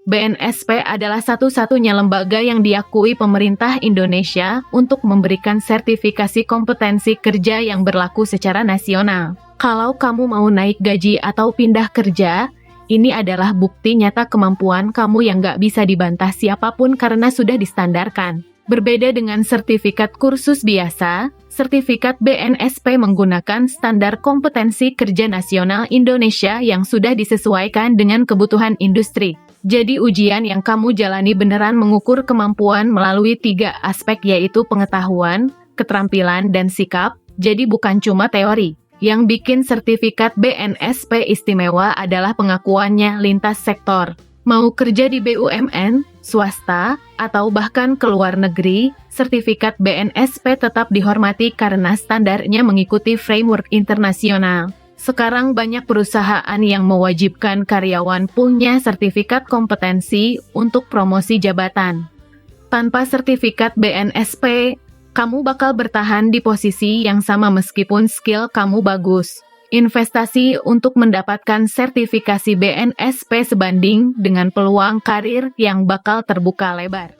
BNSP adalah satu-satunya lembaga yang diakui pemerintah Indonesia untuk memberikan sertifikasi kompetensi kerja yang berlaku secara nasional. Kalau kamu mau naik gaji atau pindah kerja, ini adalah bukti nyata kemampuan kamu yang nggak bisa dibantah siapapun karena sudah distandarkan. Berbeda dengan sertifikat kursus biasa, sertifikat BNSP menggunakan standar kompetensi kerja nasional Indonesia yang sudah disesuaikan dengan kebutuhan industri. Jadi ujian yang kamu jalani beneran mengukur kemampuan melalui 3 aspek yaitu pengetahuan, keterampilan, dan sikap, jadi bukan cuma teori. Yang bikin sertifikat BNSP istimewa adalah pengakuannya lintas sektor. Mau kerja di BUMN, swasta, atau bahkan ke luar negeri, sertifikat BNSP tetap dihormati karena standarnya mengikuti framework internasional. Sekarang banyak perusahaan yang mewajibkan karyawan punya sertifikat kompetensi untuk promosi jabatan. Tanpa sertifikat BNSP, kamu bakal bertahan di posisi yang sama meskipun skill kamu bagus. Investasi untuk mendapatkan sertifikasi BNSP sebanding dengan peluang karir yang bakal terbuka lebar.